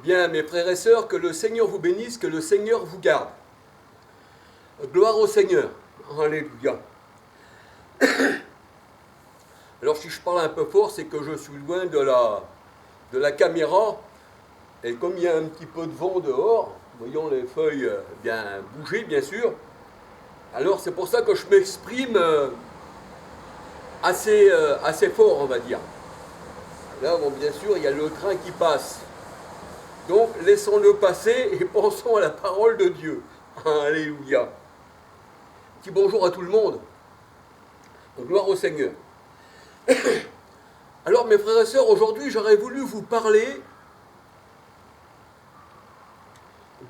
Bien, mes frères et sœurs, que le Seigneur vous bénisse, que le Seigneur vous garde. Gloire au Seigneur. Alléluia. Alors si je parle un peu fort, c'est que je suis loin de la caméra. Et comme il y a un petit peu de vent dehors, voyons les feuilles bien bouger, bien sûr. Alors c'est pour ça que je m'exprime assez fort, on va dire. Là, bon, bien sûr, il y a le train qui passe. Donc, laissons-le passer et pensons à la parole de Dieu. Alléluia. Petit bonjour à tout le monde. Gloire au Seigneur. Alors, mes frères et sœurs, aujourd'hui, j'aurais voulu vous parler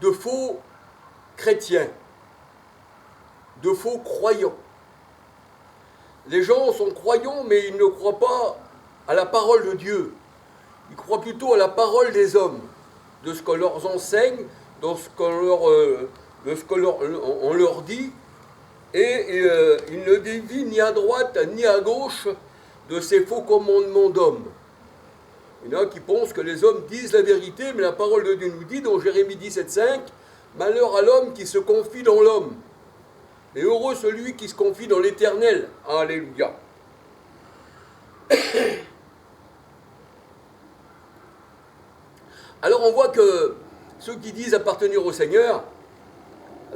de faux chrétiens, de faux croyants. Les gens sont croyants, mais ils ne croient pas à la parole de Dieu. Ils croient plutôt à la parole des hommes, de ce qu'on leur enseigne, de ce qu'on leur dit, et ils ne dévient ni à droite ni à gauche de ces faux commandements d'hommes. Il y en a qui pensent que les hommes disent la vérité, mais la parole de Dieu nous dit, dans Jérémie 17,5, « Malheur à l'homme qui se confie dans l'homme, et heureux celui qui se confie dans l'Éternel. » Alléluia. Alors on voit que ceux qui disent appartenir au Seigneur,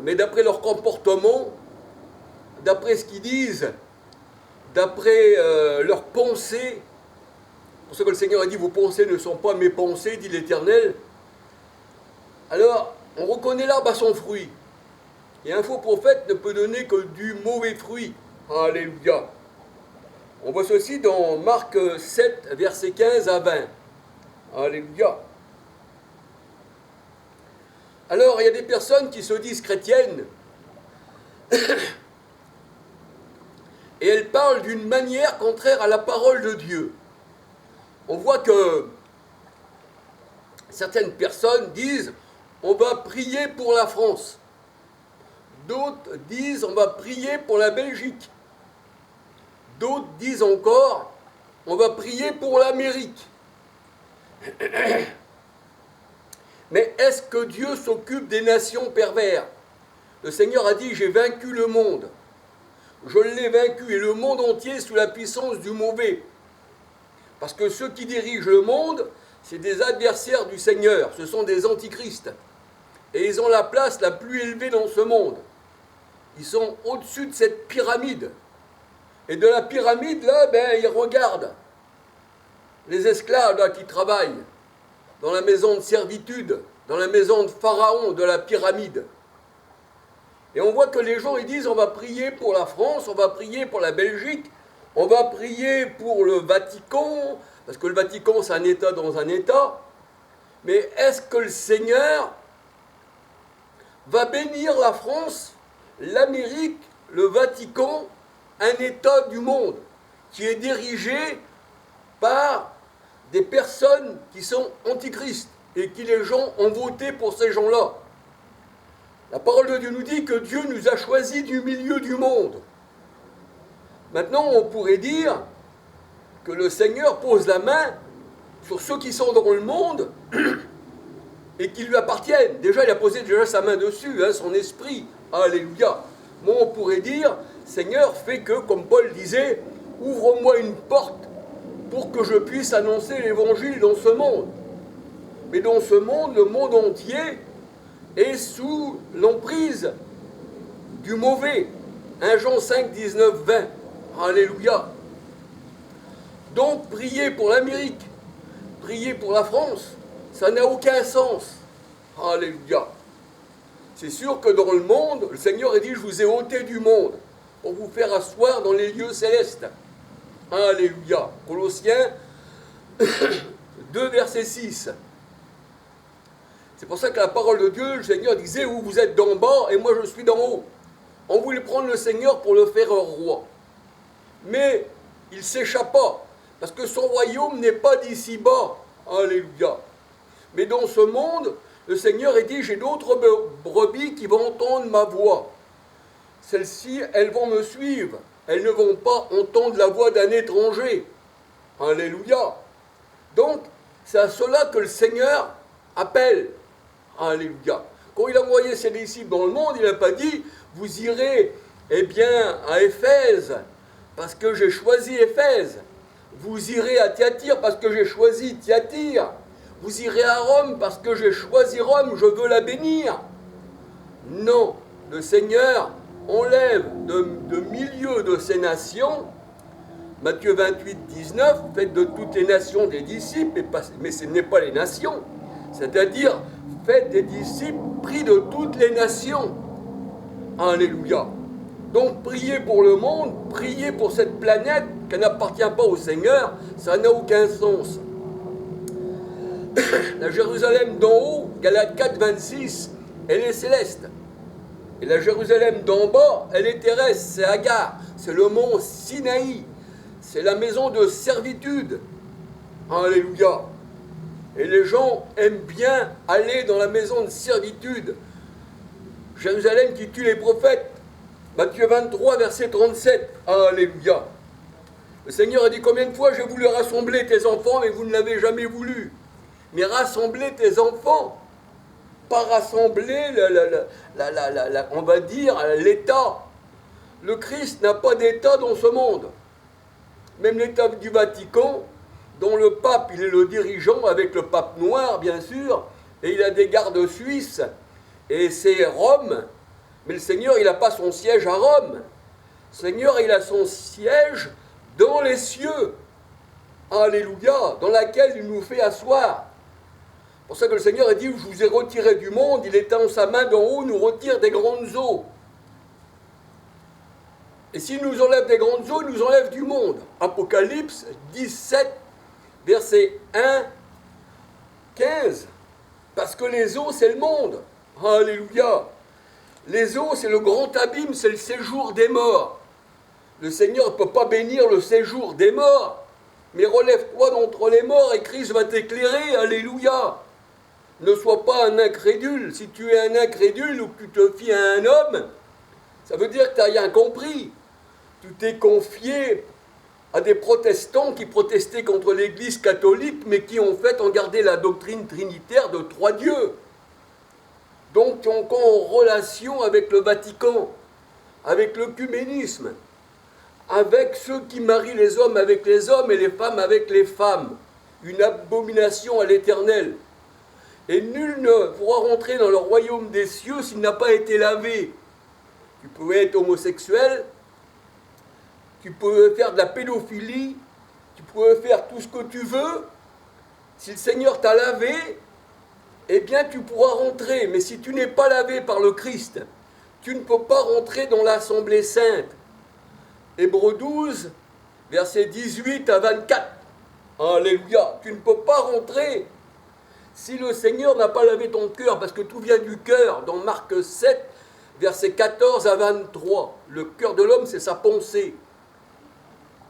mais d'après leur comportement, d'après ce qu'ils disent, d'après leurs pensées, pour ce que le Seigneur a dit, vos pensées ne sont pas mes pensées, dit l'Éternel, alors on reconnaît l'arbre à son fruit. Et un faux prophète ne peut donner que du mauvais fruit. Alléluia. On voit ceci dans Marc 7, versets 15 à 20. Alléluia. Alors, il y a des personnes qui se disent chrétiennes et elles parlent d'une manière contraire à la parole de Dieu. On voit que certaines personnes disent « on va prier pour la France ». D'autres disent « on va prier pour la Belgique ». D'autres disent encore « on va prier pour l'Amérique ». Mais est-ce que Dieu s'occupe des nations pervers? Le Seigneur a dit, j'ai vaincu le monde. Je l'ai vaincu et le monde entier sous la puissance du mauvais. Parce que ceux qui dirigent le monde, c'est des adversaires du Seigneur, ce sont des antichrists. Et ils ont la place la plus élevée dans ce monde. Ils sont au-dessus de cette pyramide. Et de la pyramide, là, ils regardent les esclaves là, qui travaillent dans la maison de servitude, dans la maison de Pharaon, de la pyramide. Et on voit que les gens, ils disent, on va prier pour la France, on va prier pour la Belgique, on va prier pour le Vatican, parce que le Vatican, c'est un État dans un État. Mais est-ce que le Seigneur va bénir la France, l'Amérique, le Vatican, un État du monde, qui est dirigé par des personnes qui sont antichristes et qui les gens ont voté pour ces gens-là. La parole de Dieu nous dit que Dieu nous a choisis du milieu du monde. Maintenant, on pourrait dire que le Seigneur pose la main sur ceux qui sont dans le monde et qui lui appartiennent. Déjà, il a posé sa main dessus, son esprit. Alléluia. Moi, on pourrait dire, Seigneur, fais que, comme Paul disait, ouvre-moi une porte pour que je puisse annoncer l'évangile dans ce monde. Mais dans ce monde, le monde entier est sous l'emprise du mauvais. 1 Jean 5, 19, 20. Alléluia. Donc, prier pour l'Amérique, prier pour la France, ça n'a aucun sens. Alléluia. C'est sûr que dans le monde, le Seigneur a dit, je vous ai ôté du monde pour vous faire asseoir dans les lieux célestes. Alléluia. Colossiens 2, verset 6. C'est pour ça que la parole de Dieu, le Seigneur disait, vous êtes d'en bas et moi je suis d'en haut. On voulait prendre le Seigneur pour le faire roi. Mais il s'échappa, parce que son royaume n'est pas d'ici bas. Alléluia. Mais dans ce monde, le Seigneur a dit, j'ai d'autres brebis qui vont entendre ma voix. Celles-ci, elles vont me suivre. Elles ne vont pas entendre la voix d'un étranger. Alléluia. Donc, c'est à cela que le Seigneur appel. Alléluia. Quand il a envoyé ses disciples dans le monde, il n'a pas dit, vous irez, eh bien, à Éphèse, parce que j'ai choisi Éphèse. Vous irez à Thyatire, parce que j'ai choisi Thyatire. Vous irez à Rome, parce que j'ai choisi Rome, je veux la bénir. Non, le Seigneur enlève de milieu de ces nations, Matthieu 28, 19, faites de toutes les nations des disciples, mais ce n'est pas les nations, c'est-à-dire faites des disciples pris de toutes les nations. Alléluia. Donc priez pour le monde, priez pour cette planète qui n'appartient pas au Seigneur, ça n'a aucun sens. La Jérusalem d'en haut, Galates 4, 26, elle est céleste. Et la Jérusalem d'en bas, elle est terrestre, c'est Agar, c'est le mont Sinaï, c'est la maison de servitude. Alléluia. Et les gens aiment bien aller dans la maison de servitude. Jérusalem qui tue les prophètes. Matthieu 23, verset 37. Alléluia. Le Seigneur a dit combien de fois j'ai voulu rassembler tes enfants, mais vous ne l'avez jamais voulu. Mais rassembler tes enfants, pas rassembler, on va dire, l'État. Le Christ n'a pas d'État dans ce monde. Même l'État du Vatican, dont le pape, il est le dirigeant, avec le pape noir, bien sûr, et il a des gardes suisses, et c'est Rome. Mais le Seigneur, il n'a pas son siège à Rome. Le Seigneur, il a son siège dans les cieux. Alléluia, dans laquelle il nous fait asseoir. C'est pour ça que le Seigneur a dit, je vous ai retiré du monde, il étend sa main d'en haut, nous retire des grandes eaux. Et s'il nous enlève des grandes eaux, il nous enlève du monde. Apocalypse 17, verset 1, 15. Parce que les eaux, c'est le monde. Alléluia. Les eaux, c'est le grand abîme, c'est le séjour des morts. Le Seigneur ne peut pas bénir le séjour des morts. Mais relève-toi d'entre les morts et Christ va t'éclairer. Alléluia. Ne sois pas un incrédule. Si tu es un incrédule ou que tu te fies à un homme, ça veut dire que tu n'as rien compris. Tu t'es confié à des protestants qui protestaient contre l'Église catholique, mais qui en fait ont gardé la doctrine trinitaire de trois dieux. Donc qui ont encore en relation avec le Vatican, avec l'œcuménisme, avec ceux qui marient les hommes avec les hommes et les femmes avec les femmes. Une abomination à l'Éternel. Et nul ne pourra rentrer dans le royaume des cieux s'il n'a pas été lavé. Tu peux être homosexuel, tu peux faire de la pédophilie, tu peux faire tout ce que tu veux. Si le Seigneur t'a lavé, eh bien tu pourras rentrer. Mais si tu n'es pas lavé par le Christ, tu ne peux pas rentrer dans l'Assemblée sainte. Hébreux 12, versets 18 à 24. Alléluia. Tu ne peux pas rentrer si le Seigneur n'a pas lavé ton cœur, parce que tout vient du cœur. Dans Marc 7, versets 14 à 23. Le cœur de l'homme, c'est sa pensée.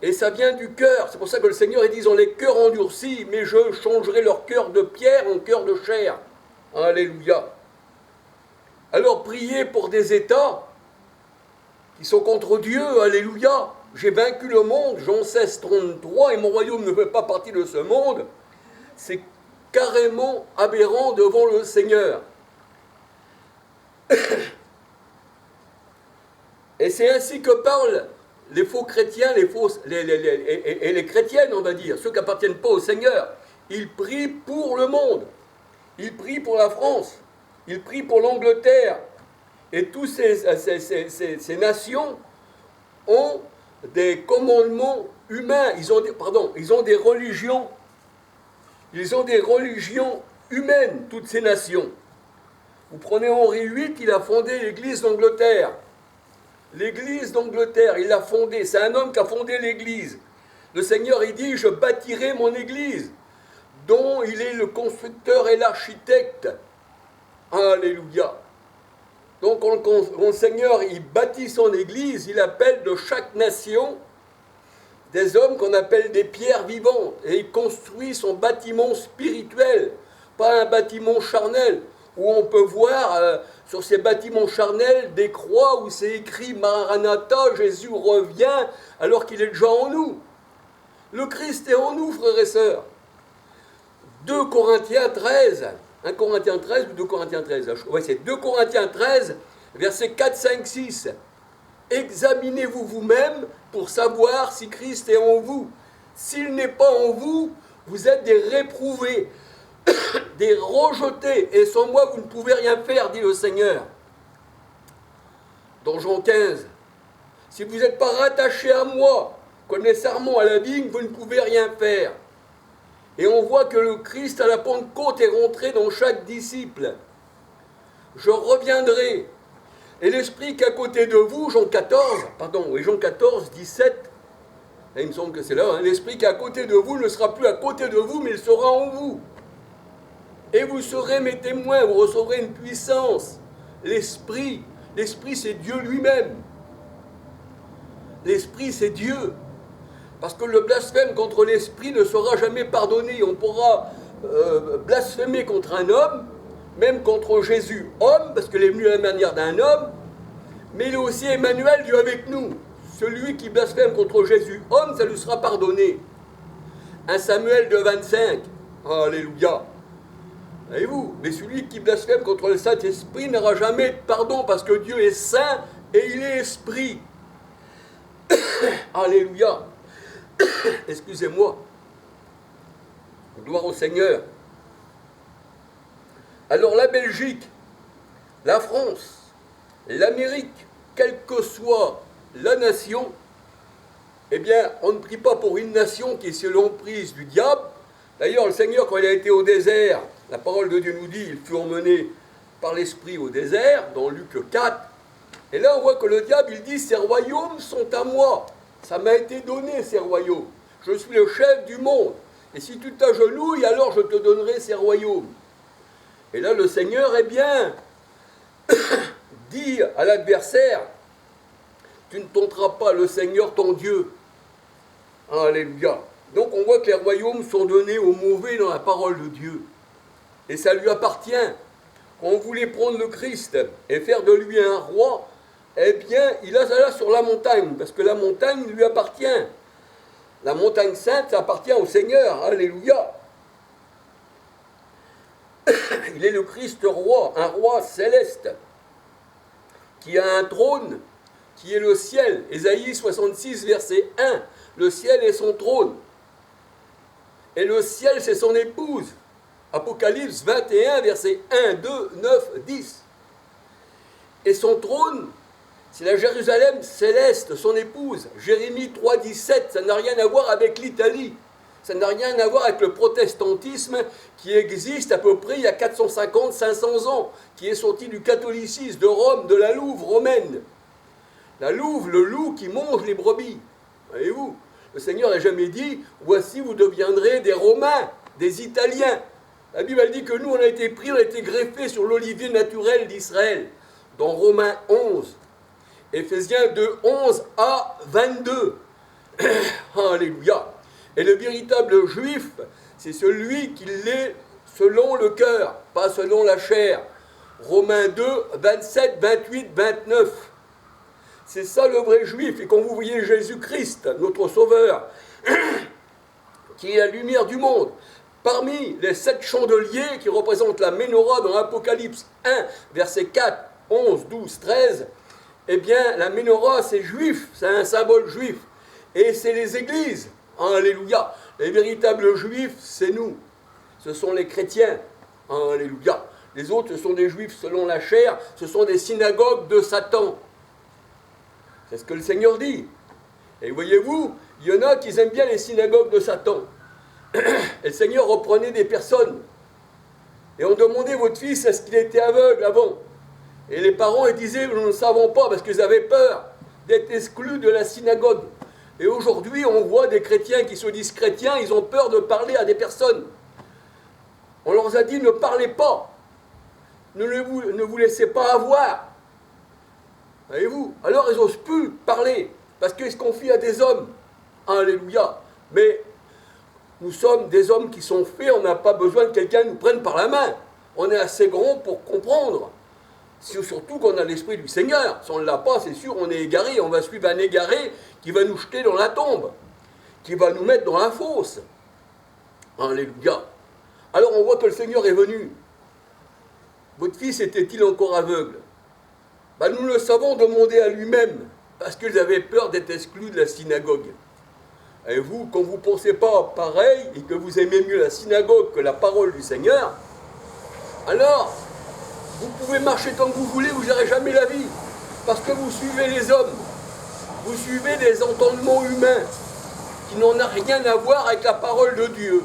Et ça vient du cœur. C'est pour ça que le Seigneur, il dit, ils ont les cœurs endurcis, mais je changerai leur cœur de pierre en cœur de chair. Alléluia. Alors priez pour des États qui sont contre Dieu. Alléluia. J'ai vaincu le monde, Jean 16, 33, et mon royaume ne fait pas partie de ce monde. C'est carrément aberrant devant le Seigneur. Et c'est ainsi que parlent les faux chrétiens, les chrétiennes, on va dire, ceux qui n'appartiennent pas au Seigneur. Ils prient pour le monde. Ils prient pour la France. Ils prient pour l'Angleterre. Et tous ces nations ont des commandements humains. Ils ont des religions. Ils ont des religions humaines, toutes ces nations. Vous prenez Henri VIII, il a fondé l'Église d'Angleterre. L'Église d'Angleterre, il l'a fondée. C'est un homme qui a fondé l'Église. Le Seigneur, il dit, je bâtirai mon Église, dont il est le constructeur et l'architecte. Alléluia. Donc, quand le Seigneur, il bâtit son Église, il appelle de chaque nation des hommes qu'on appelle des pierres vivantes. Et il construit son bâtiment spirituel, pas un bâtiment charnel, où on peut voir sur ces bâtiments charnels des croix où c'est écrit « Maranatha, Jésus revient », alors qu'il est déjà en nous. Le Christ est en nous, frères et sœurs. 2 Corinthiens 13, 1 Corinthiens 13 ou 2 Corinthiens 13? Ouais, c'est 2 Corinthiens 13, versets 4, 5, 6. Examinez-vous vous-même pour savoir si Christ est en vous. S'il n'est pas en vous, vous êtes des réprouvés, des rejetés, et sans moi vous ne pouvez rien faire, dit le Seigneur. Dans Jean 15, si vous n'êtes pas rattachés à moi, comme les sarments à la vigne, vous ne pouvez rien faire. Et on voit que le Christ à la Pentecôte est rentré dans chaque disciple. Je reviendrai. Et l'Esprit qui est à côté de vous, Jean 14, 17, là, il me semble que c'est là, hein, l'Esprit qui est à côté de vous ne sera plus à côté de vous, mais il sera en vous. Et vous serez mes témoins, vous recevrez une puissance. L'Esprit c'est Dieu lui-même. L'Esprit c'est Dieu. Parce que le blasphème contre l'Esprit ne sera jamais pardonné. On pourra blasphémer contre un homme, même contre Jésus, homme, parce qu'il est venu à la manière d'un homme, mais il est aussi Emmanuel, Dieu avec nous. Celui qui blasphème contre Jésus, homme, ça lui sera pardonné. 1 Samuel 2,25. Alléluia. Voyez-vous, mais celui qui blasphème contre le Saint-Esprit n'aura jamais de pardon, parce que Dieu est saint et il est esprit. Alléluia. Excusez-moi. Gloire au Seigneur. Alors la Belgique, la France, l'Amérique, quelle que soit la nation, eh bien, on ne prie pas pour une nation qui est sous l'emprise du diable. D'ailleurs, le Seigneur, quand il a été au désert, la parole de Dieu nous dit, il fut emmené par l'Esprit au désert, dans Luc 4. Et là, on voit que le diable, il dit, ces royaumes sont à moi. Ça m'a été donné, ces royaumes. Je suis le chef du monde. Et si tu t'agenouilles, alors je te donnerai ces royaumes. Et là, le Seigneur, eh bien, dit à l'adversaire, tu ne tenteras pas le Seigneur ton Dieu. Alléluia. Donc on voit que les royaumes sont donnés aux mauvais dans la parole de Dieu. Et ça lui appartient. Quand on voulait prendre le Christ et faire de lui un roi, eh bien, il a ça là sur la montagne, parce que la montagne lui appartient. La montagne sainte, ça appartient au Seigneur. Alléluia. Il est le Christ roi, un roi céleste, qui a un trône, qui est le ciel. Ésaïe 66, verset 1. Le ciel est son trône. Et le ciel, c'est son épouse. Apocalypse 21, verset 1, 2, 9, 10. Et son trône, c'est la Jérusalem céleste, son épouse. Jérémie 3, 17, ça n'a rien à voir avec l'Italie. Ça n'a rien à voir avec le protestantisme qui existe à peu près il y a 450-500 ans, qui est sorti du catholicisme de Rome, de la louve romaine. La louve, le loup qui mange les brebis. Voyez-vous, le Seigneur n'a jamais dit « Voici, vous deviendrez des Romains, des Italiens ». La Bible dit que nous, on a été pris, on a été greffés sur l'olivier naturel d'Israël. Dans Romains 11, Éphésiens 2, 11 à 22. Alléluia. Et le véritable juif, c'est celui qui l'est selon le cœur, pas selon la chair. Romains 2, 27, 28, 29. C'est ça le vrai juif. Et quand vous voyez Jésus-Christ, notre Sauveur, qui est la lumière du monde, parmi les 7 chandeliers qui représentent la Ménorah dans l'Apocalypse 1, versets 4, 11, 12, 13, eh bien, la Ménorah, c'est juif, c'est un symbole juif. Et c'est les églises. Alléluia. Les véritables juifs, c'est nous. Ce sont les chrétiens. Alléluia. Les autres, ce sont des juifs selon la chair. Ce sont des synagogues de Satan. C'est ce que le Seigneur dit. Et voyez-vous, il y en a qui aiment bien les synagogues de Satan. Et le Seigneur reprenait des personnes. Et on demandait, votre fils, est-ce qu'il était aveugle avant? Et les parents, ils disaient, nous ne savons pas, parce qu'ils avaient peur d'être exclus de la synagogue. Et aujourd'hui, on voit des chrétiens qui se disent chrétiens, ils ont peur de parler à des personnes. On leur a dit, ne parlez pas. Ne vous laissez pas avoir. Voyez-vous? Alors, ils n'osent plus parler, parce qu'ils se confient à des hommes. Alléluia. Mais nous sommes des hommes qui sont faits, on n'a pas besoin que quelqu'un nous prenne par la main. On est assez grand pour comprendre. Surtout qu'on a l'esprit du Seigneur. Si on ne l'a pas, c'est sûr, on est égaré. On va suivre un égaré qui va nous jeter dans la tombe, qui va nous mettre dans la fosse. Alléluia. Alors on voit que le Seigneur est venu. votre fils était-il encore aveugle? Ben, nous le savons demander à lui-même, parce qu'ils avaient peur d'être exclus de la synagogue. Et vous, quand vous ne pensez pas pareil, et que vous aimez mieux la synagogue que la parole du Seigneur, alors, vous pouvez marcher tant que vous voulez, vous n'aurez jamais la vie. Parce que vous suivez les hommes. Vous suivez des entendements humains qui n'en ont rien à voir avec la parole de Dieu.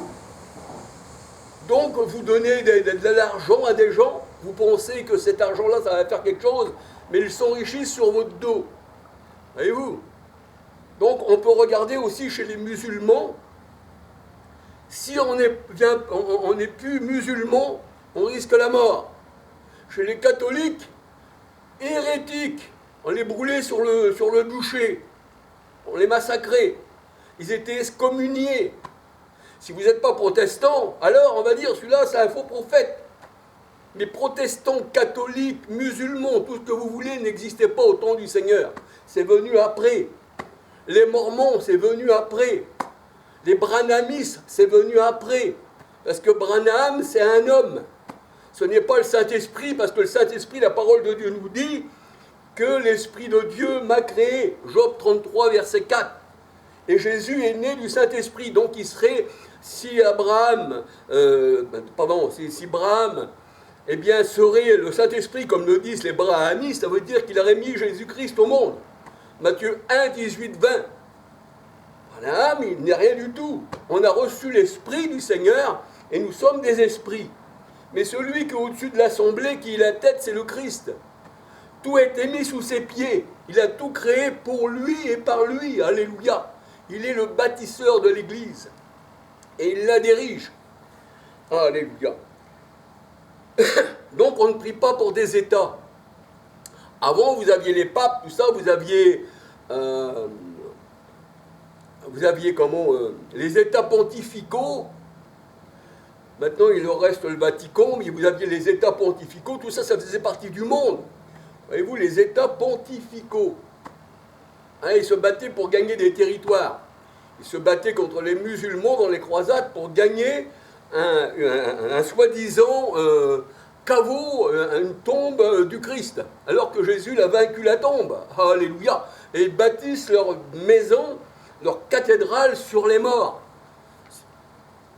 Donc, vous donnez de l'argent à des gens, vous pensez que cet argent-là, ça va faire quelque chose, mais ils s'enrichissent sur votre dos. Voyez-vous? Donc, on peut regarder aussi chez les musulmans, si on n'est plus musulman, on risque la mort. Chez les catholiques, hérétiques, on les brûlait sur le bûcher, on les massacrait, ils étaient excommuniés. Si vous n'êtes pas protestant, alors on va dire celui-là c'est un faux prophète. Mais protestants, catholiques, musulmans, tout ce que vous voulez n'existait pas au temps du Seigneur. C'est venu après. Les mormons, c'est venu après. Les branhamistes, c'est venu après. Parce que Branham, c'est un homme. Ce n'est pas le Saint-Esprit, parce que le Saint-Esprit, la parole de Dieu nous dit que l'Esprit de Dieu m'a créé. Job 33, verset 4. Et Jésus est né du Saint-Esprit. Donc il serait, si Braham, eh bien, serait le Saint-Esprit, comme le disent les brahamistes, ça veut dire qu'il aurait mis Jésus-Christ au monde. Matthieu 1, 18, 20. Braham, il n'est rien du tout. On a reçu l'Esprit du Seigneur et nous sommes des esprits. Mais celui qui est au-dessus de l'assemblée, qui est la tête, c'est le Christ. Tout a été mis sous ses pieds. Il a tout créé pour lui et par lui. Alléluia. Il est le bâtisseur de l'Église. Et il la dirige. Alléluia. Donc on ne prie pas pour des États. Avant, vous aviez les papes, tout ça, vous aviez les États pontificaux. Maintenant, il en reste le Vatican, mais vous aviez les États pontificaux, tout ça, ça faisait partie du monde. Voyez-vous, les États pontificaux. Hein, ils se battaient pour gagner des territoires. Ils se battaient contre les musulmans dans les croisades pour gagner un soi-disant caveau, une tombe du Christ, alors que Jésus a vaincu la tombe. Alléluia. Et ils bâtissent leur maison, leur cathédrale sur les morts.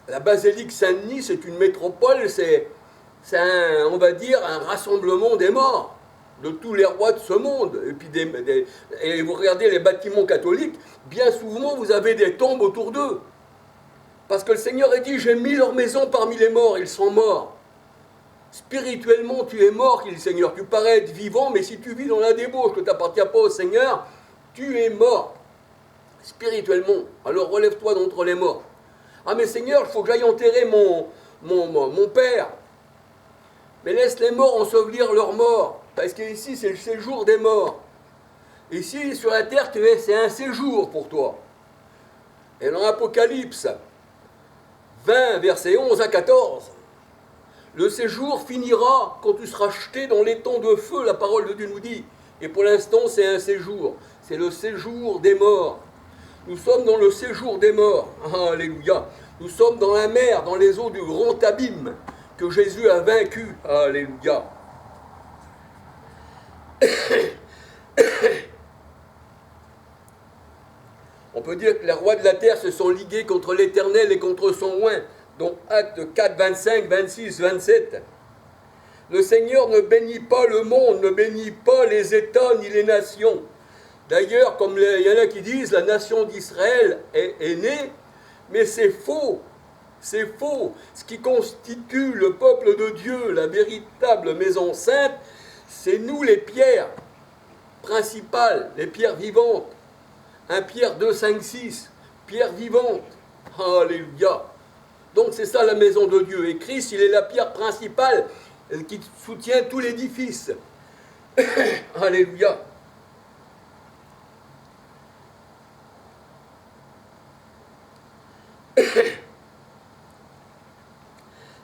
La basilique Saint-Denis, c'est une métropole, c'est on va dire, un rassemblement des morts, de tous les rois de ce monde. Et puis et vous regardez les bâtiments catholiques, bien souvent vous avez des tombes autour d'eux. Parce que le Seigneur a dit, j'ai mis leur maison parmi les morts, ils sont morts. Spirituellement, tu es mort, dit le Seigneur. Tu parais être vivant, mais si tu vis dans la débauche, que tu n'appartiens pas au Seigneur, tu es mort. Spirituellement. Alors relève-toi d'entre les morts. Ah mais Seigneur, il faut que j'aille enterrer mon père. Mais laisse les morts ensevelir leurs morts. Parce qu'ici, c'est le séjour des morts. Ici, sur la terre, c'est un séjour pour toi. Et dans l'Apocalypse 20, versets 11 à 14, le séjour finira quand tu seras jeté dans l'étang de feu, la parole de Dieu nous dit. Et pour l'instant, c'est un séjour. C'est le séjour des morts. Nous sommes dans le séjour des morts. Alléluia. Nous sommes dans la mer, dans les eaux du grand abîme que Jésus a vaincu. Alléluia. On peut dire que les rois de la terre se sont ligués contre l'Éternel et contre son oint. Donc Actes 4, 25, 26, 27. Le Seigneur ne bénit pas le monde, ne bénit pas les États ni les nations. D'ailleurs, comme il y en a qui disent, la nation d'Israël est née, mais c'est faux. C'est faux. Ce qui constitue le peuple de Dieu, la véritable maison sainte, c'est nous les pierres principales, les pierres vivantes. 1 Pierre 2, 5, 6, pierres vivantes. Alléluia. Donc c'est ça la maison de Dieu. Et Christ, il est la pierre principale qui soutient tout l'édifice. Alléluia.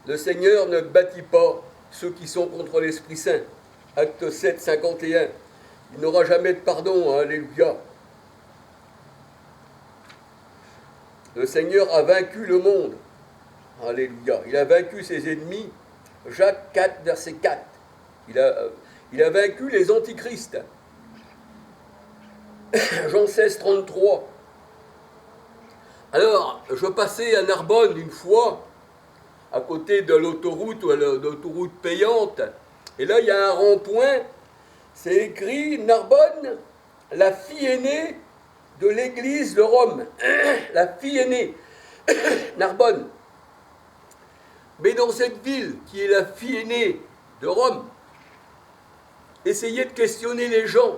Le Seigneur ne bâtit pas ceux qui sont contre l'Esprit Saint. Acte 7, 51. Il n'aura jamais de pardon. Alléluia. Le Seigneur a vaincu le monde. Alléluia. Il a vaincu ses ennemis. Jacques 4, verset 4. Il a vaincu les antichrists. Jean 16, 33. Alors, je passais à Narbonne une fois, à côté de l'autoroute, ou l'autoroute payante, et là, il y a un rond-point, c'est écrit Narbonne, la fille aînée de l'église de Rome. La fille aînée, Narbonne. Mais dans cette ville, qui est la fille aînée de Rome, essayez de questionner les gens.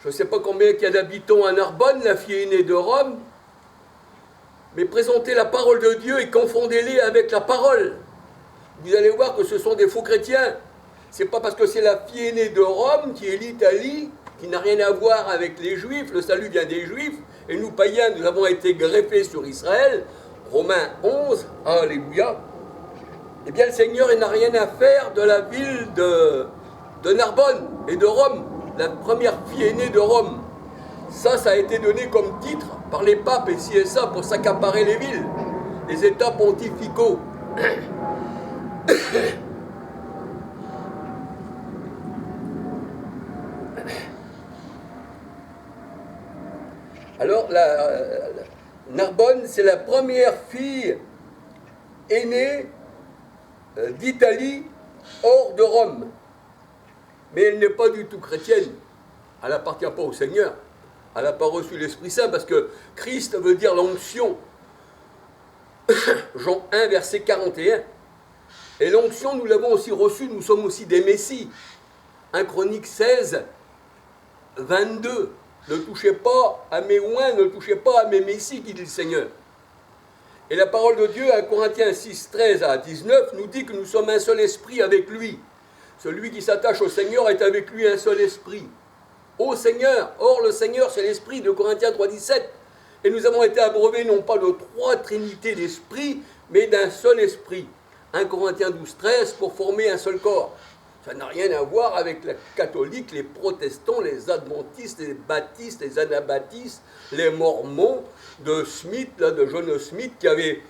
Je ne sais pas combien il y a d'habitants à Narbonne, la fille aînée de Rome, mais présentez la parole de Dieu et confondez-les avec la parole. Vous allez voir que ce sont des faux chrétiens. Ce n'est pas parce que c'est la fille aînée de Rome, qui est l'Italie, qui n'a rien à voir avec les Juifs, le salut vient des Juifs, et nous païens, nous avons été greffés sur Israël, Romains 11, alléluia. Eh bien, le Seigneur, il n'a rien à faire de la ville de Narbonne et de Rome, la première fille aînée de Rome. Ça a été donné comme titre par les papes et ci et ça pour s'accaparer les villes, les États pontificaux. Alors, Narbonne, c'est la première fille aînée d'Italie hors de Rome. Mais elle n'est pas du tout chrétienne. Elle n'appartient pas au Seigneur. Elle n'a pas reçu l'Esprit Saint parce que Christ veut dire l'onction. Jean 1, verset 41. Et l'onction, nous l'avons aussi reçue, nous sommes aussi des Messies. 1 Chroniques 16, 22. Ne touchez pas à mes oins, ne touchez pas à mes Messies, dit le Seigneur. Et la parole de Dieu, 1 Corinthiens 6, 13 à 19, nous dit que nous sommes un seul esprit avec lui. Celui qui s'attache au Seigneur est avec lui un seul esprit. Ô Seigneur, or le Seigneur c'est l'esprit, de Corinthiens 3, 17. Et nous avons été abreuvés non pas de 3 trinités d'esprit, mais d'un seul esprit. 1 Corinthiens 12, 13, pour former un seul corps. Ça n'a rien à voir avec les catholiques, les protestants, les adventistes, les baptistes, les anabaptistes, les mormons de Smith, là, de John Smith, qui avait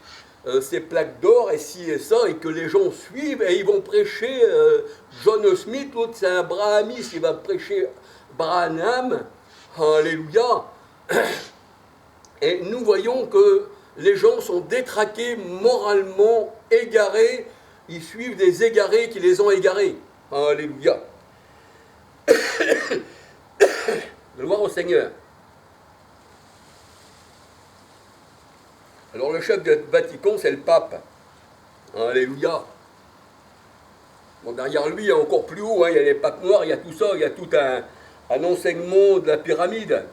ces plaques d'or et ci et ça, et que les gens suivent, et ils vont prêcher John Smith, l'autre c'est un brahmiste, il va prêcher Branham, alléluia. Et nous voyons que les gens sont détraqués, moralement égarés, ils suivent des égarés qui les ont égarés. Alléluia. Gloire au Seigneur. Alors le chef du Vatican, c'est le pape. Alléluia. Bon, derrière lui, il y a encore plus haut, hein, il y a les papes noirs, il y a tout ça, il y a tout un enseignement de la pyramide.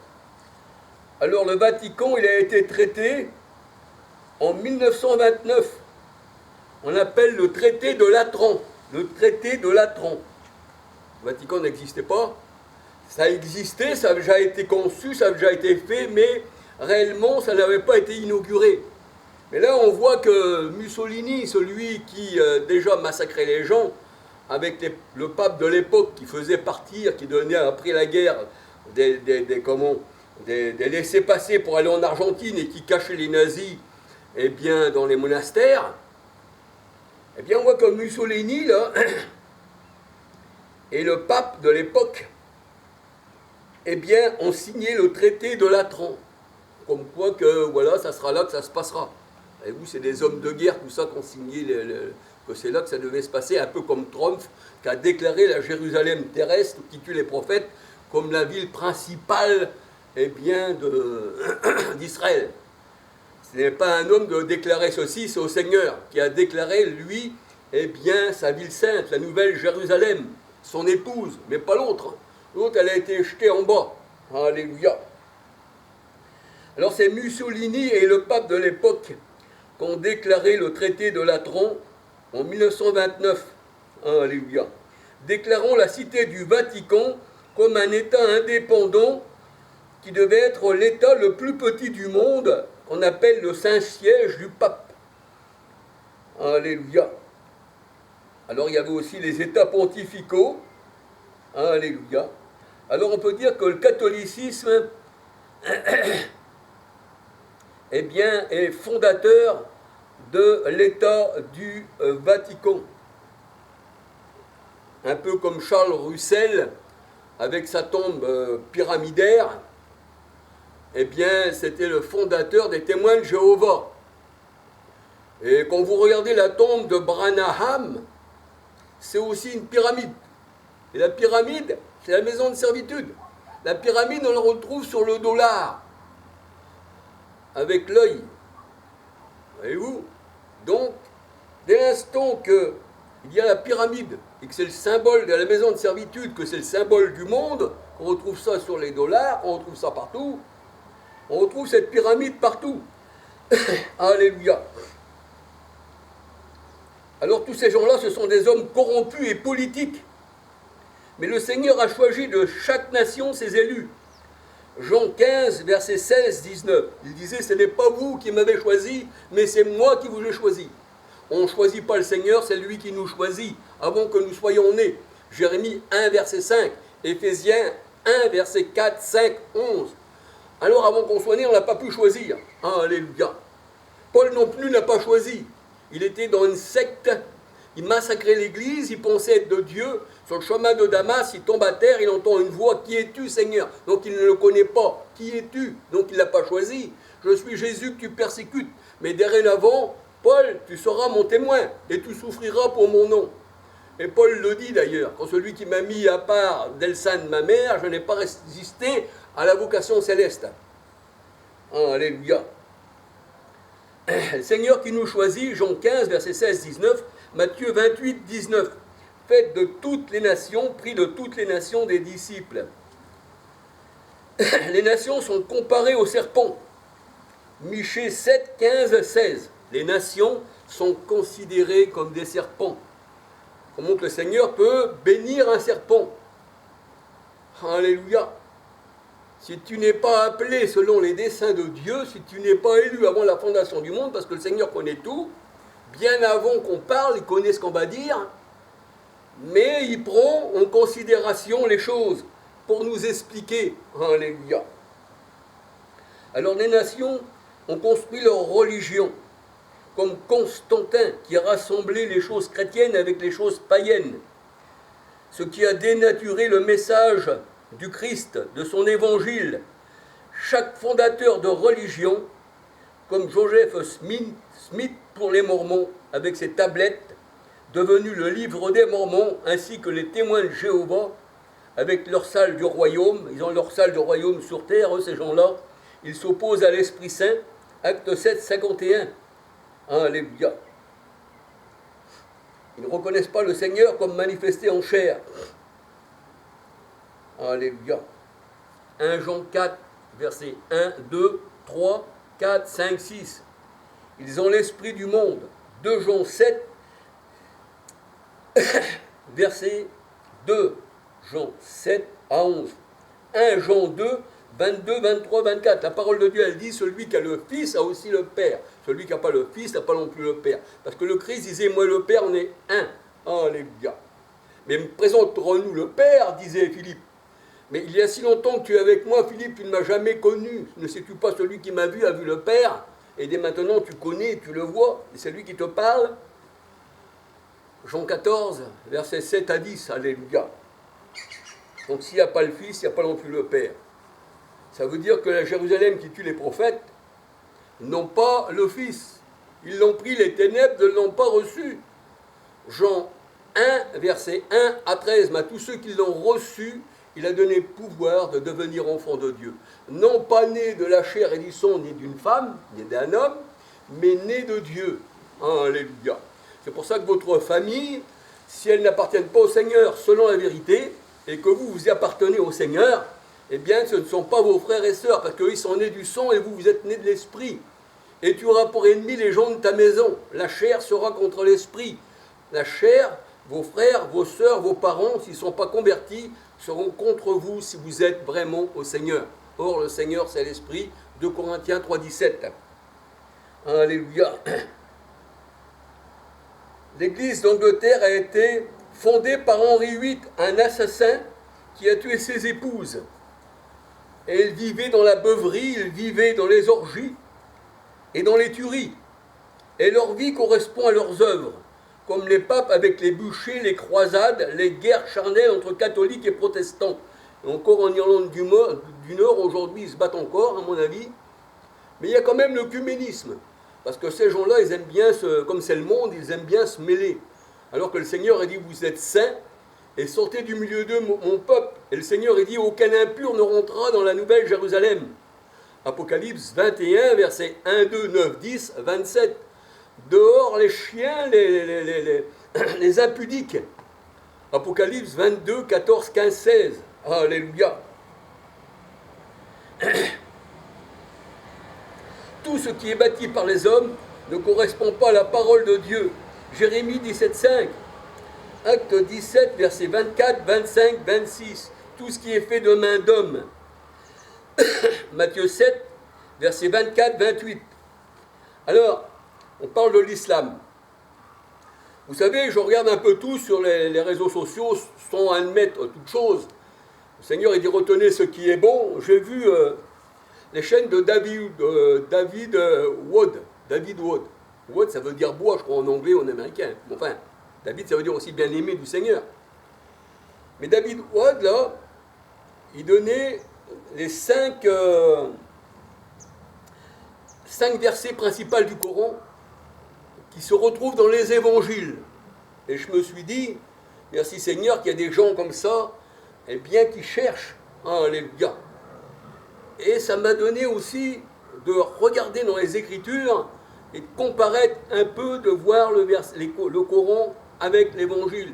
Alors le Vatican, il a été traité en 1929. On appelle le traité de Latran. Le traité de Latran. Le Vatican n'existait pas. Ça existait, ça a déjà été conçu, ça a déjà été fait, mais réellement, ça n'avait pas été inauguré. Mais là, on voit que Mussolini, celui qui déjà massacrait les gens, avec le pape de l'époque qui faisait partir, qui donnait après la guerre des laissez-passer pour aller en Argentine et qui cachait les nazis eh bien, dans les monastères, eh bien, on voit que Mussolini, là, et le pape de l'époque, eh bien, ont signé le traité de Latran. Comme quoi que, voilà, ça sera là que ça se passera. Et vous, c'est des hommes de guerre, tout ça, qui ont signé, que c'est là que ça devait se passer, un peu comme Trump, qui a déclaré la Jérusalem terrestre, qui tue les prophètes, comme la ville principale, eh bien, d'Israël. Ce n'est pas un homme de déclarer ceci, c'est au Seigneur, qui a déclaré, lui, eh bien, sa ville sainte, la nouvelle Jérusalem, son épouse, mais pas l'autre. L'autre, elle a été jetée en bas. Alléluia. Alors c'est Mussolini et le pape de l'époque qui ont déclaré le traité de Latran en 1929. Alléluia. Déclarant la cité du Vatican comme un État indépendant qui devait être l'État le plus petit du monde, qu'on appelle le Saint-Siège du pape. Alléluia. Alors il y avait aussi les États pontificaux. Alléluia. Alors on peut dire que le catholicisme eh bien, est fondateur de l'État du Vatican. un peu comme Charles Russell, avec sa tombe pyramidaire, eh bien, c'était le fondateur des Témoins de Jéhovah. Et quand vous regardez la tombe de Branham, c'est aussi une pyramide. Et la pyramide, c'est la maison de servitude. La pyramide, on la retrouve sur le dollar, avec l'œil. Voyez-vous? Donc, dès l'instant qu'il y a la pyramide, et que c'est le symbole de la maison de servitude, que c'est le symbole du monde, on retrouve ça sur les dollars, on retrouve ça partout, on retrouve cette pyramide partout. Alléluia. Alors tous ces gens-là, ce sont des hommes corrompus et politiques. Mais le Seigneur a choisi de chaque nation ses élus. Jean 15, versets 16-19. Il disait, ce n'est pas vous qui m'avez choisi, mais c'est moi qui vous ai choisi. On ne choisit pas le Seigneur, c'est lui qui nous choisit, avant que nous soyons nés. Jérémie 1, verset 5. Éphésiens 1, verset 4, 5, 11. Alors avant qu'on soit né, on n'a pas pu choisir. Alléluia. Paul non plus n'a pas choisi. Il était dans une secte, il massacrait l'église, il pensait être de Dieu. Sur le chemin de Damas, il tombe à terre, il entend une voix, « Qui es-tu, Seigneur ?» Donc il ne le connaît pas. « Qui es-tu » Donc il ne l'a pas choisi. « Je suis Jésus que tu persécutes. Mais dorénavant, Paul, tu seras mon témoin, et tu souffriras pour mon nom. » Et Paul le dit d'ailleurs, quand celui qui m'a mis à part d'elle sein de ma mère, je n'ai pas résisté à la vocation céleste. Alléluia. Le Seigneur qui nous choisit, Jean 15, verset 16-19, Matthieu 28, 19. Faites de toutes les nations, pris de toutes les nations des disciples. Les nations sont comparées aux serpents. Michée 7, 15, 16. Les nations sont considérées comme des serpents. Comment que le Seigneur peut bénir un serpent? Alléluia. Si tu n'es pas appelé selon les desseins de Dieu, si tu n'es pas élu avant la fondation du monde, parce que le Seigneur connaît tout, bien avant qu'on parle, il connaît ce qu'on va dire, mais il prend en considération les choses pour nous expliquer. Alléluia. Alors les nations ont construit leur religion, comme Constantin qui a rassemblé les choses chrétiennes avec les choses païennes, ce qui a dénaturé le message du Christ, de son évangile. Chaque fondateur de religion, comme Joseph Smith pour les Mormons, avec ses tablettes, devenu le livre des Mormons, ainsi que les témoins de Jéhovah, avec leur salle du royaume. Ils ont leur salle du royaume sur terre, eux, ces gens-là. Ils s'opposent à l'Esprit Saint, acte 7, 51. Alléluia. Ils ne reconnaissent pas le Seigneur comme manifesté en chair. Alléluia. 1 Jean 4, versets 1, 2, 3, 4, 5, 6. Ils ont l'esprit du monde. 2 Jean 7, verset 2. Jean 7 à 11. 1 Jean 2, 22, 23, 24. La parole de Dieu, elle dit, celui qui a le Fils a aussi le Père. Celui qui n'a pas le Fils n'a pas non plus le Père. Parce que le Christ disait, moi et le Père, on est un. Alléluia. Mais présentera-nous le Père, disait Philippe. Mais il y a si longtemps que tu es avec moi, Philippe, tu ne m'as jamais connu. Ne sais-tu pas, celui qui m'a vu a vu le Père? Et dès maintenant, tu connais, tu le vois, et c'est lui qui te parle. Jean 14, versets 7 à 10, alléluia. Donc s'il n'y a pas le Fils, il n'y a pas non plus le Père. Ça veut dire que la Jérusalem qui tue les prophètes n'ont pas le Fils. Ils l'ont pris, les ténèbres ne l'ont pas reçu. Jean 1, versets 1 à 13, mais à tous ceux qui l'ont reçu, il a donné pouvoir de devenir enfants de Dieu. Non pas né de la chair et du sang, ni d'une femme, ni d'un homme, mais né de Dieu. Alléluia. C'est pour ça que votre famille, si elle n'appartient pas au Seigneur selon la vérité, et que vous, vous y appartenez au Seigneur, eh bien, ce ne sont pas vos frères et sœurs, parce qu'eux, ils sont nés du sang et vous, vous êtes nés de l'esprit. Et tu auras pour ennemi les gens de ta maison. La chair sera contre l'esprit. La chair, vos frères, vos sœurs, vos parents, s'ils ne sont pas convertis, seront contre vous si vous êtes vraiment au Seigneur. Or, le Seigneur, c'est l'Esprit. 2 Corinthiens 3, 17. Alléluia. L'Église d'Angleterre a été fondée par Henri VIII, un assassin qui a tué ses épouses. Et ils vivaient dans la beuverie, ils vivaient dans les orgies et dans les tueries. Et leur vie correspond à leurs œuvres. comme les papes avec les bûchers, les croisades, les guerres charnelles entre catholiques et protestants. Et encore en Irlande du Nord, aujourd'hui, ils se battent encore, à mon avis. Mais il y a quand même l'œcuménisme. Parce que ces gens-là, ils aiment bien, comme c'est le monde, ils aiment bien se mêler. Alors que le Seigneur a dit, vous êtes saints, et sortez du milieu d'eux, mon peuple. Et le Seigneur a dit, aucun impur ne rentrera dans la nouvelle Jérusalem. Apocalypse 21, versets 1, 2, 9, 10, 27. Dehors les chiens, les impudiques. Apocalypse 22, 14, 15, 16. Alléluia. Tout ce qui est bâti par les hommes ne correspond pas à la parole de Dieu. Jérémie 17, 5. Acte 17, versets 24, 25, 26. Tout ce qui est fait de main d'homme. Matthieu 7, versets 24, 28. Alors, on parle de l'islam. Vous savez, je regarde un peu tout sur les réseaux sociaux sans admettre toute chose. Le Seigneur, il dit, retenez ce qui est bon. J'ai vu les chaînes de David Wood. David Wood. Wood, ça veut dire bois, je crois, en anglais ou en américain. Enfin, David, ça veut dire aussi bien-aimé du Seigneur. Mais David Wood, là, il donnait les 5 versets principaux du Coran qui se retrouvent dans les évangiles. Et je me suis dit, merci Seigneur, qu'il y a des gens comme ça, et bien qui cherchent. Alléluia. Et ça m'a donné aussi de regarder dans les Écritures et de comparer un peu, de voir le Coran avec l'Évangile.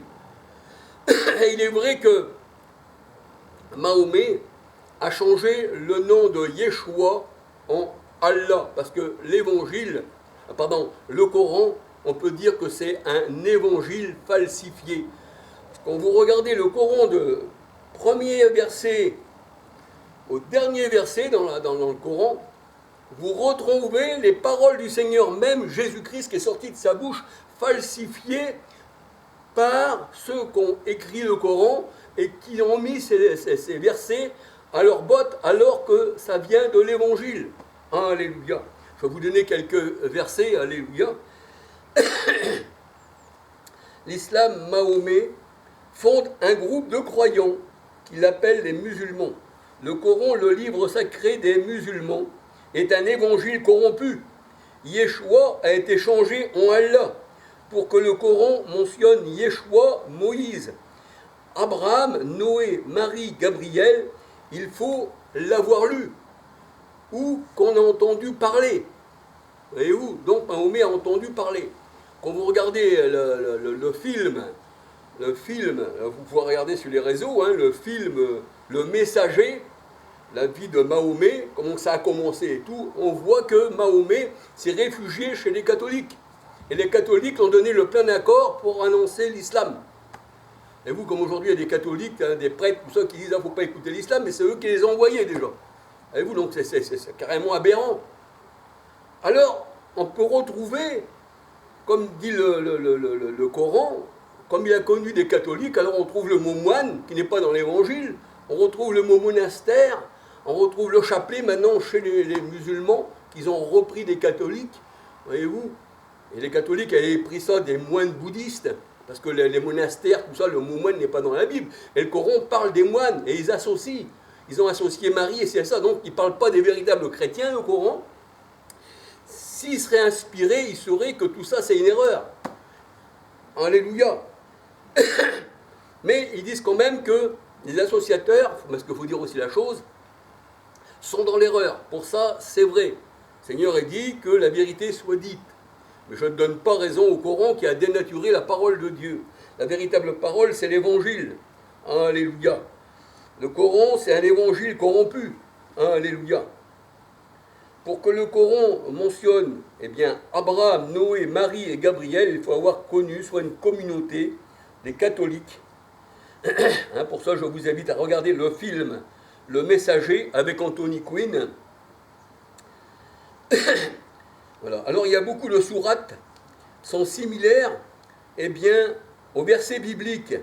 Et il est vrai que Mahomet a changé le nom de Yeshua en Allah, parce que le Coran, on peut dire que c'est un évangile falsifié. Quand vous regardez le Coran de premier verset au dernier verset dans le Coran, vous retrouvez les paroles du Seigneur, même Jésus-Christ qui est sorti de sa bouche, falsifiées par ceux qui ont écrit le Coran et qui ont mis ces versets à leur botte alors que ça vient de l'Évangile. Alléluia. Je vais vous donner quelques versets. Alléluia. L'islam Mahomet fonde un groupe de croyants qu'il appelle les musulmans. Le Coran, le livre sacré des musulmans, est un évangile corrompu. Yeshua a été changé en Allah pour que le Coran mentionne Yeshua, Moïse, Abraham, Noé, Marie, Gabriel. Il faut l'avoir lu ou qu'on a entendu parler. Voyez-vous, donc Mahomet a entendu parler. Quand vous regardez le film, vous pouvez regarder sur les réseaux, le film Le Messager, la vie de Mahomet, comment ça a commencé et tout, on voit que Mahomet s'est réfugié chez les catholiques. Et les catholiques ont donné le plein accord pour annoncer l'islam. Et vous, comme aujourd'hui, il y a des catholiques, des prêtres, tout ça, qui disent qu'il ne faut pas écouter l'islam, mais c'est eux qui les ont envoyés déjà. Et vous, donc c'est carrément aberrant. Alors, on peut retrouver, comme dit le Coran, comme il a connu des catholiques, alors on trouve le mot moine, qui n'est pas dans l'évangile, on retrouve le mot monastère, on retrouve le chapelet maintenant chez les musulmans, qu'ils ont repris des catholiques, voyez-vous. Et les catholiques avaient pris ça des moines bouddhistes, parce que les monastères, tout ça, le mot moine n'est pas dans la Bible. Et le Coran parle des moines, et ils associent. Ils ont associé Marie et c'est ça, donc ils ne parlent pas des véritables chrétiens, le Coran. S'ils seraient inspirés, ils sauraient que tout ça, c'est une erreur. Alléluia. Mais ils disent quand même que les associateurs, parce qu'il faut dire aussi la chose, sont dans l'erreur. Pour ça, c'est vrai. Le Seigneur a dit que la vérité soit dite. Mais je ne donne pas raison au Coran qui a dénaturé la parole de Dieu. La véritable parole, c'est l'Évangile. Alléluia. Le Coran, c'est un évangile corrompu. Alléluia. Pour que le Coran mentionne Abraham, Noé, Marie et Gabriel, il faut avoir connu soit une communauté des catholiques. Pour ça, je vous invite à regarder le film Le Messager avec Anthony Quinn. Voilà. Alors, il y a beaucoup de sourates qui sont similaires au verset biblique.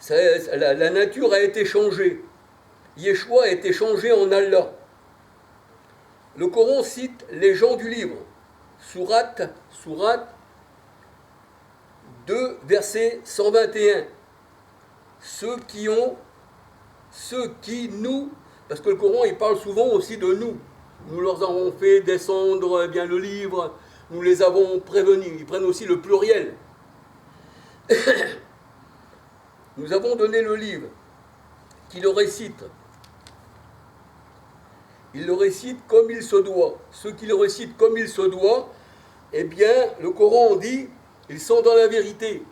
La nature a été changée. Yeshua a été changé en Allah. Le Coran cite les gens du livre. Sourate 2, verset 121. Ceux qui nous, parce que le Coran il parle souvent aussi de nous. Nous leur avons fait descendre bien le livre, nous les avons prévenus. Ils prennent aussi le pluriel. Nous avons donné le livre, qui le récite. Il le récite comme il se doit. Ceux qui le récitent comme il se doit, eh bien, le Coran dit, ils sont dans la vérité.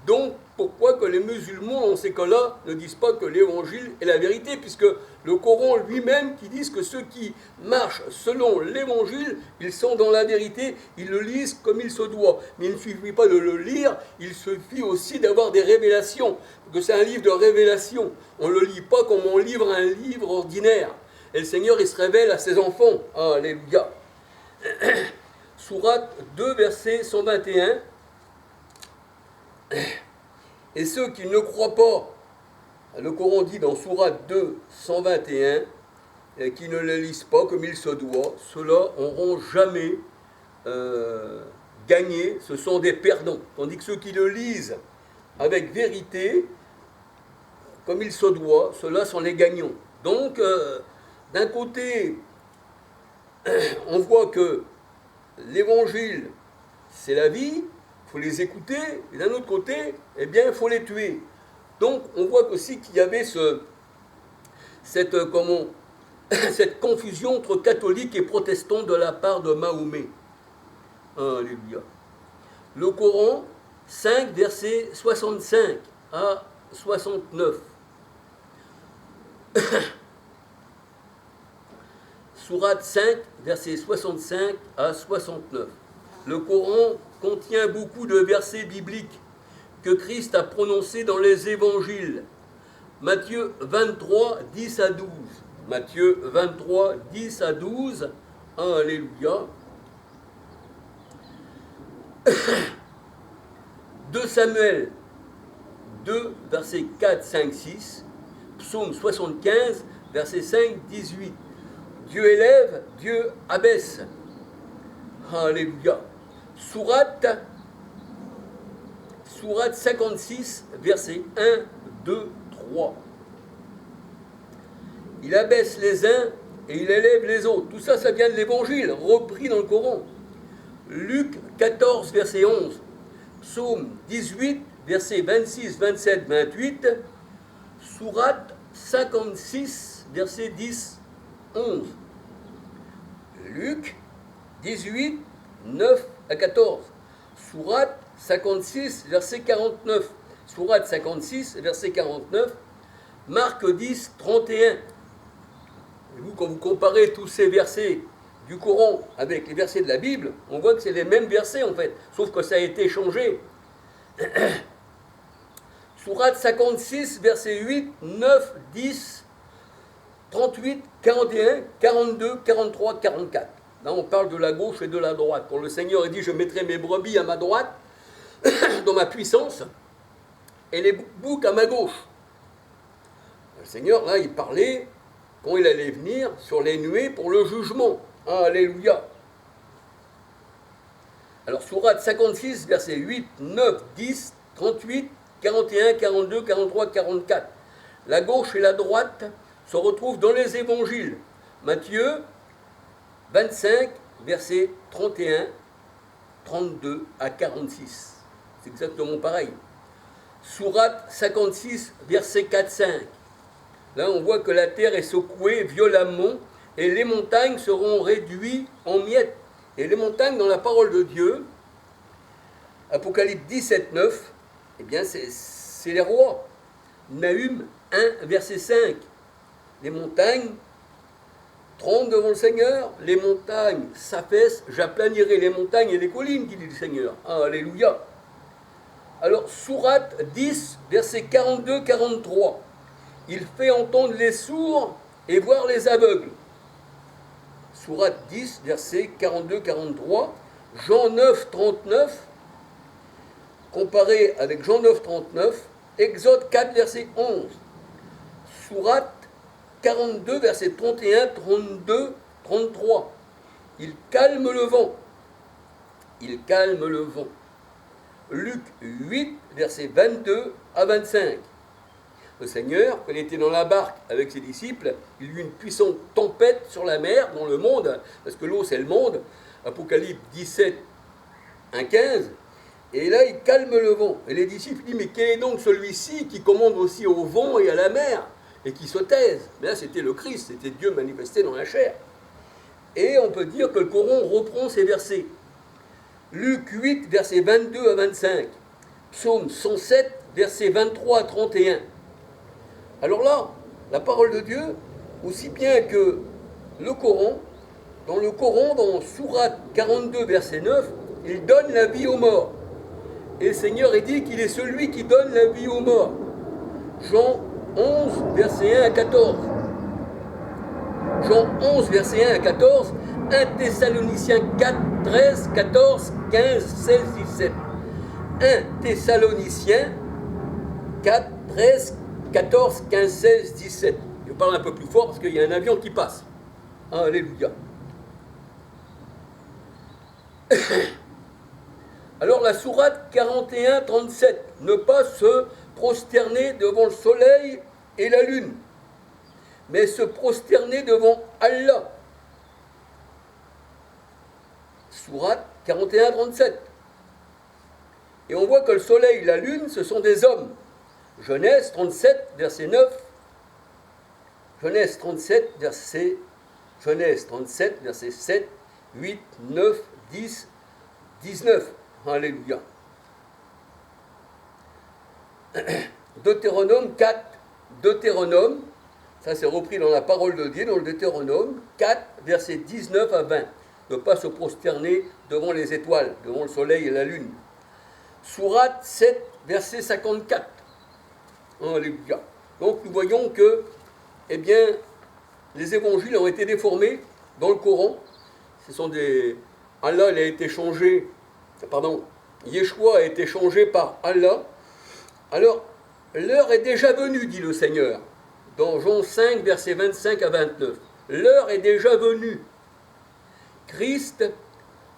Donc, pourquoi que les musulmans, dans ces cas-là, ne disent pas que l'évangile est la vérité, puisque le Coran lui-même qui dit que ceux qui marchent selon l'évangile, ils sont dans la vérité, ils le lisent comme il se doit. Mais il ne suffit pas de le lire, il suffit aussi d'avoir des révélations, parce que c'est un livre de révélation. On ne le lit pas comme on livre un livre ordinaire. Et le Seigneur, il se révèle à ses enfants. Alléluia. Sourate 2, verset 121. Et ceux qui ne croient pas, le Coran dit dans Sourate 2, 121, et qui ne le lisent pas comme il se doit, ceux-là n'auront jamais gagné, ce sont des perdants. Tandis que ceux qui le lisent avec vérité, comme il se doit, ceux-là sont les gagnants. Donc, d'un côté, on voit que l'évangile, c'est la vie, il faut les écouter, et d'un autre côté, eh bien, il faut les tuer. Donc, on voit aussi qu'il y avait cette confusion entre catholiques et protestants de la part de Mahomet. Alléluia. Le Coran, 5, versets 65 à 69. Sourate 5, versets 65 à 69. Le Coran contient beaucoup de versets bibliques que Christ a prononcés dans les évangiles. Matthieu 23, 10 à 12. Matthieu 23, 10 à 12. Alléluia. 2 Samuel 2, versets 4, 5, 6. Psaume 75, verset 5, 18. Dieu élève, Dieu abaisse. Alléluia. Sourate 56, versets 1, 2, 3. Il abaisse les uns et il élève les autres. Tout ça, ça vient de l'Évangile, repris dans le Coran. Luc 14, verset 11. Psaume 18, versets 26, 27, 28. Sourate 56, versets 10, 11. Luc 18, 9 à 14. Sourate 56, verset 49. Sourate 56, verset 49. Marc 10, 31. Et vous, quand vous comparez tous ces versets du Coran avec les versets de la Bible, on voit que c'est les mêmes versets en fait, sauf que ça a été changé. Sourate 56, versets 8, 9, 10, 38, 41, 42, 43, 44. Là, on parle de la gauche et de la droite. Quand le Seigneur dit « Je mettrai mes brebis à ma droite, dans ma puissance, et les boucs à ma gauche ». Le Seigneur, là, il parlait quand il allait venir sur les nuées pour le jugement. Alléluia. Alors, sourate 56, versets 8, 9, 10, 38, 41, 42, 43, 44. La gauche et la droite se retrouvent dans les évangiles. Matthieu 25, versets 31, 32 à 46. C'est exactement pareil. Sourate 56, verset 4, 5. Là, on voit que la terre est secouée violemment et les montagnes seront réduites en miettes. Et les montagnes, dans la parole de Dieu, Apocalypse 17, 9, eh bien, c'est les rois. Nahum 1, verset 5. Les montagnes tremblent devant le Seigneur, les montagnes s'affaissent, j'aplanirai les montagnes et les collines, dit le Seigneur. Alléluia. Alors, sourate 10, verset 42-43. Il fait entendre les sourds et voir les aveugles. Sourate 10, verset 42-43. Jean 9, 39. Comparé avec Jean 9, 39. Exode 4, verset 11. Sourate 42, verset 31, 32, 33. Il calme le vent. Il calme le vent. Luc 8, versets 22 à 25. Le Seigneur, quand il était dans la barque avec ses disciples, il y eut une puissante tempête sur la mer, dans le monde, parce que l'eau c'est le monde, Apocalypse 17, 1, 15, et là il calme le vent. Et les disciples disent, mais quel est donc celui-ci qui commande aussi au vent et à la mer, et qui se taise? Mais là c'était le Christ, c'était Dieu manifesté dans la chair. Et on peut dire que le Coran reprend ces versets. Luc 8, versets 22 à 25, Psaume 107, versets 23 à 31. Alors là, la parole de Dieu, aussi bien que le Coran, dans Sourate 42, verset 9, il donne la vie aux morts. Et le Seigneur il dit qu'il est celui qui donne la vie aux morts. Jean 11, verset 1 à 14. Jean 11, verset 1 à 14, 1 Thessaloniciens 4, 13, 14, 15, 16, 17. 1 Thessaloniciens 4, 13, 14, 15, 16, 17. Je parle un peu plus fort parce qu'il y a un avion qui passe. Alléluia. Alors la sourate 41, 37. Ne pas se prosterner devant le soleil et la lune, mais se prosterner devant Allah. Sourate 41, 37. Et on voit que le soleil et la lune, ce sont des hommes. Genèse 37, verset 9. Genèse 37, verset 7, 8, 9, 10, 19. Alléluia. Deutéronome 4. Deutéronome, ça c'est repris dans la parole de Dieu, dans le Deutéronome 4, versets 19 à 20. Ne pas se prosterner devant les étoiles, devant le soleil et la lune. Sourate 7, verset 54. Alléluia. Donc nous voyons que, eh bien, les évangiles ont été déformés dans le Coran. Ce sont des... Allah il a été changé, Yeshua a été changé par Allah. Alors, l'heure est déjà venue, dit le Seigneur, dans Jean 5, versets 25 à 29. L'heure est déjà venue. Christ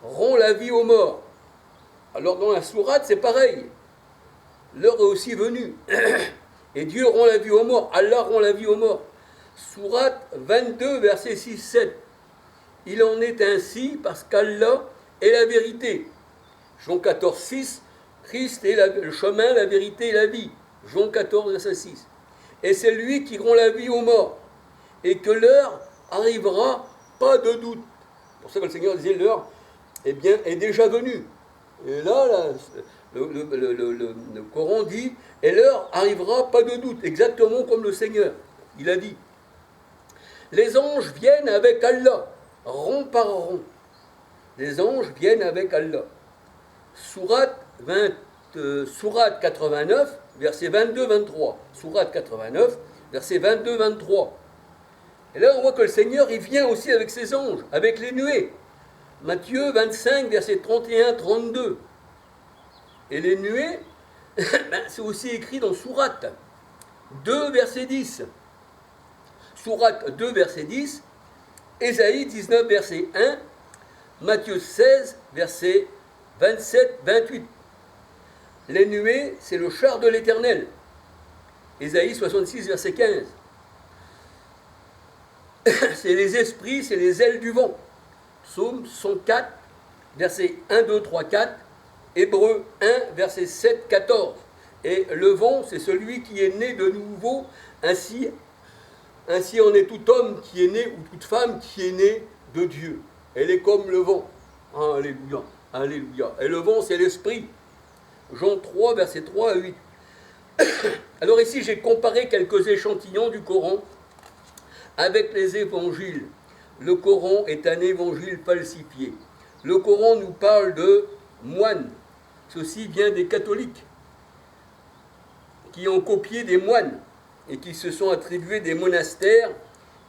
rend la vie aux morts. Alors dans la sourate, c'est pareil. L'heure est aussi venue. Et Dieu rend la vie aux morts. Allah rend la vie aux morts. Sourate 22, verset 6-7. Il en est ainsi parce qu'Allah est la vérité. Jean 14, 6. Christ est le chemin, la vérité et la vie. Jean 14, verset 6. Et c'est lui qui rend la vie aux morts. Et que l'heure arrivera, pas de doute. C'est pour ça que le Seigneur disait l'heure eh bien, est déjà venue. Et là le Coran dit et l'heure arrivera, pas de doute. Exactement comme le Seigneur. Il a dit. Les anges viennent avec Allah, rond par rond. Les anges viennent avec Allah. Sourate 89, verset 22-23. Sourate 89, verset 22-23. Et là, on voit que le Seigneur, il vient aussi avec ses anges, avec les nuées. Matthieu 25, verset 31-32. Et les nuées, c'est aussi écrit dans Sourate 2, verset 10. Sourate 2, verset 10. Ésaïe 19, verset 1. Matthieu 16, verset 27-28. Les nuées, c'est le char de l'Éternel. Ésaïe 66, verset 15. C'est les esprits, c'est les ailes du vent. Psaume 104, verset 1, 2, 3, 4. Hébreux 1, verset 7, 14. Et le vent, c'est celui qui est né de nouveau. Ainsi en est tout homme qui est né, ou toute femme qui est née de Dieu. Elle est comme le vent. Alléluia, alléluia. Et le vent, c'est l'esprit. Jean 3, verset 3 à 8. Alors ici, j'ai comparé quelques échantillons du Coran avec les évangiles. Le Coran est un évangile falsifié. Le Coran nous parle de moines. Ceci vient des catholiques qui ont copié des moines et qui se sont attribués des monastères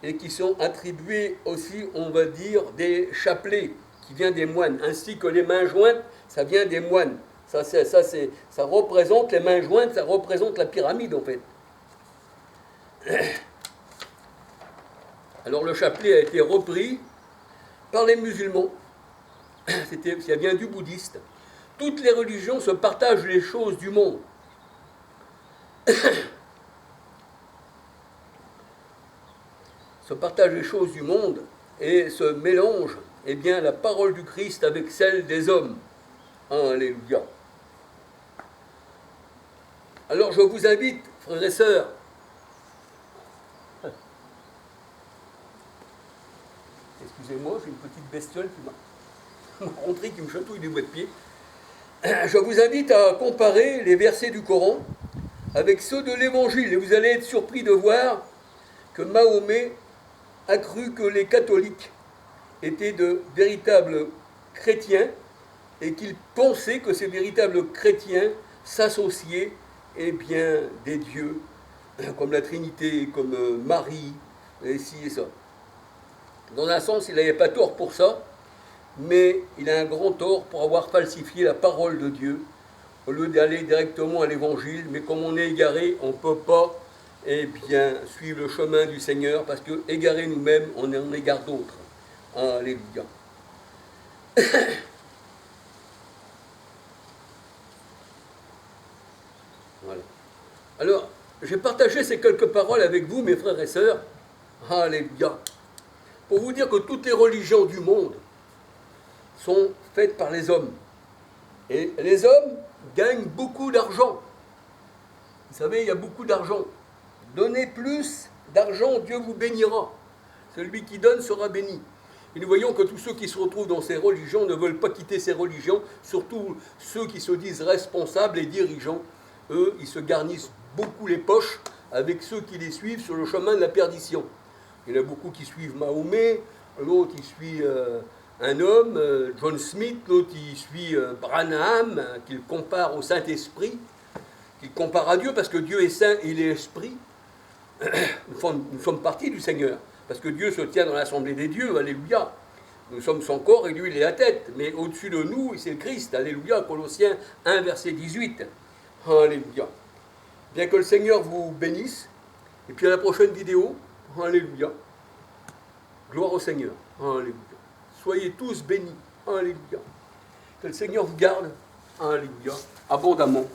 et qui sont attribués aussi, on va dire, des chapelets qui viennent des moines, ainsi que les mains jointes, ça vient des moines. Ça représente les mains jointes, ça représente la pyramide en fait. Alors le chapelet a été repris par les musulmans. Ça vient du bouddhiste. toutes les religions se partagent les choses du monde. Se partagent les choses du monde et se mélangent, eh bien, la parole du Christ avec celle des hommes. Alléluia. Alors je vous invite, frères et sœurs, excusez-moi, j'ai une petite bestiole qui m'a rentré, qui me chatouille des doigts de pied. Je vous invite à comparer les versets du Coran avec ceux de l'Évangile et vous allez être surpris de voir que Mahomet a cru que les catholiques étaient de véritables chrétiens et qu'il pensait que ces véritables chrétiens s'associaient bien, des dieux comme la Trinité, comme Marie, et ci et ça. Dans un sens, il n'avait pas tort pour ça, mais il a un grand tort pour avoir falsifié la parole de Dieu, au lieu d'aller directement à l'Évangile. Mais comme on est égaré, on ne peut pas suivre le chemin du Seigneur, parce que égarés nous-mêmes, on en égare d'autres. Alléluia. Voilà. Alors, j'ai partagé ces quelques paroles avec vous, mes frères et sœurs. Alléluia. Pour vous dire que toutes les religions du monde sont faites par les hommes. Et les hommes gagnent beaucoup d'argent. Vous savez, il y a beaucoup d'argent. Donnez plus d'argent, Dieu vous bénira. Celui qui donne sera béni. Et nous voyons que tous ceux qui se retrouvent dans ces religions ne veulent pas quitter ces religions, surtout ceux qui se disent responsables et dirigeants. Eux, ils se garnissent beaucoup les poches avec ceux qui les suivent sur le chemin de la perdition. Il y en a beaucoup qui suivent Mahomet, l'autre il suit un homme, John Smith, l'autre il suit Branham, qu'il compare au Saint-Esprit, qu'il compare à Dieu, parce que Dieu est saint et il est esprit. Nous sommes partis du Seigneur, parce que Dieu se tient dans l'assemblée des dieux, alléluia. Nous sommes son corps et lui il est la tête, mais au-dessus de nous, c'est le Christ, alléluia, Colossiens 1, verset 18. Alléluia. Bien que le Seigneur vous bénisse, et puis à la prochaine vidéo, alléluia. Gloire au Seigneur. Alléluia. Soyez tous bénis. Alléluia. Que le Seigneur vous garde. Alléluia. Abondamment.